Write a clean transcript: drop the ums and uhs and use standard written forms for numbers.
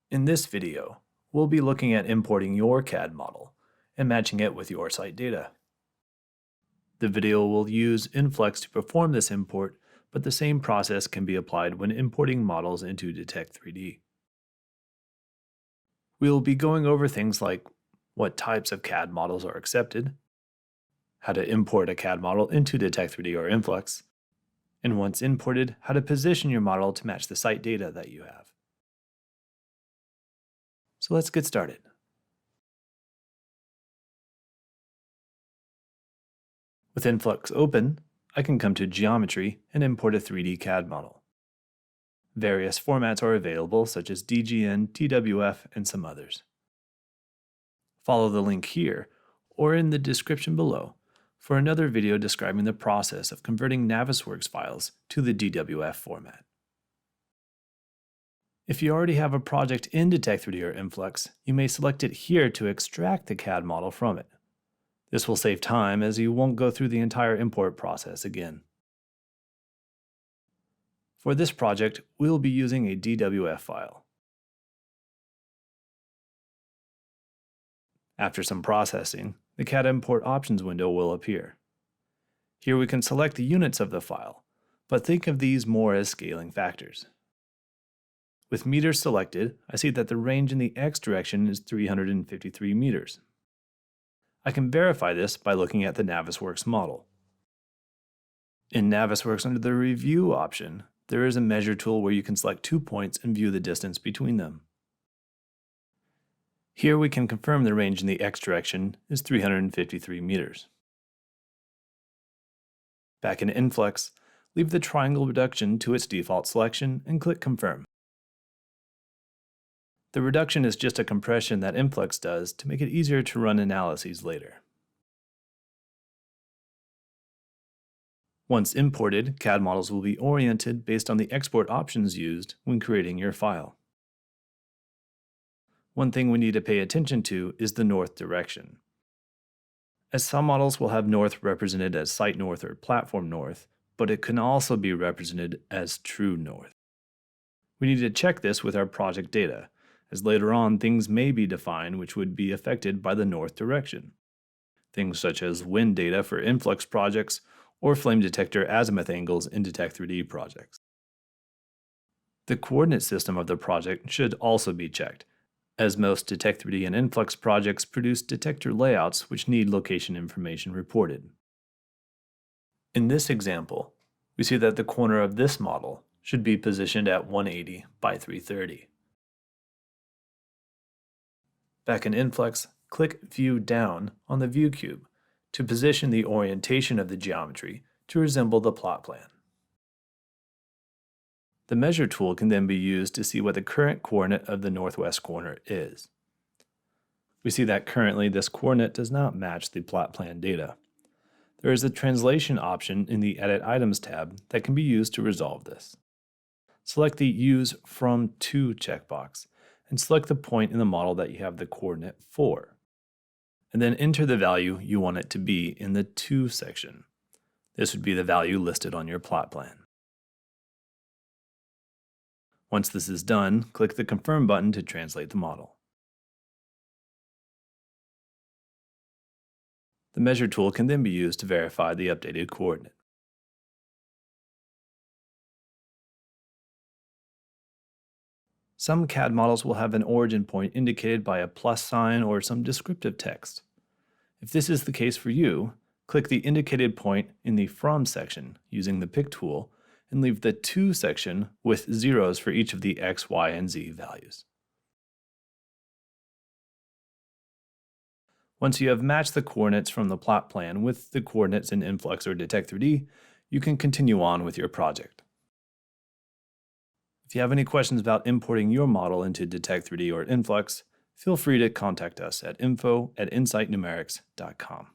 In this video, we'll be looking at importing your CAD model and matching it with your site data. The video will use Flux to perform this import, but the same process can be applied when importing models into Detect3D. We'll be going over things like what types of CAD models are accepted, how to import a CAD model into Detect3D or Flux, and once imported, how to position your model to match the site data that you have. So let's get started. With Flux open, I can come to Geometry and import a 3D CAD model. Various formats are available, such as DGN, TWF, and some others. Follow the link here or in the description below for another video describing the process of converting Navisworks files to the DWF format. If you already have a project in Detect3D or Flux, you may select it here to extract the CAD model from it. This will save time as you won't go through the entire import process again. For this project, we'll be using a DWF file. After some processing, the CAD Import Options window will appear. Here we can select the units of the file, but think of these more as scaling factors. With meters selected, I see that the range in the X direction is 353 meters. I can verify this by looking at the Navisworks model. In Navisworks, under the Review option, there is a measure tool where you can select 2 points and view the distance between them. Here we can confirm the range in the X direction is 353 meters. Back in Flux, leave the triangle reduction to its default selection and click Confirm. The reduction is just a compression that Flux does to make it easier to run analyses later. Once imported, CAD models will be oriented based on the export options used when creating your file. One thing we need to pay attention to is the north direction. As some models will have north represented as site north or platform north, but it can also be represented as true north. We need to check this with our project data, as later on things may be defined which would be affected by the north direction. Things such as wind data for Flux projects or flame detector azimuth angles in Detect3D projects. The coordinate system of the project should also be checked, as most Detect3D and Flux projects produce detector layouts which need location information reported. In this example, we see that the corner of this model should be positioned at 180 by 330. Back in Flux, click View Down on the view cube to position the orientation of the geometry to resemble the plot plan. The Measure tool can then be used to see what the current coordinate of the northwest corner is. We see that currently this coordinate does not match the plot plan data. There is a translation option in the Edit Items tab that can be used to resolve this. Select the Use From To checkbox and select the point in the model that you have the coordinate for. And then enter the value you want it to be in the To section. This would be the value listed on your plot plan. Once this is done, click the Confirm button to translate the model. The Measure tool can then be used to verify the updated coordinate. Some CAD models will have an origin point indicated by a plus sign or some descriptive text. If this is the case for you, click the indicated point in the From section using the Pick tool and leave the To section with zeros for each of the X, Y, and Z values. Once you have matched the coordinates from the plot plan with the coordinates in Flux or Detect3D, you can continue on with your project. If you have any questions about importing your model into Detect3D or Flux, feel free to contact us at info@insightnumerics.com.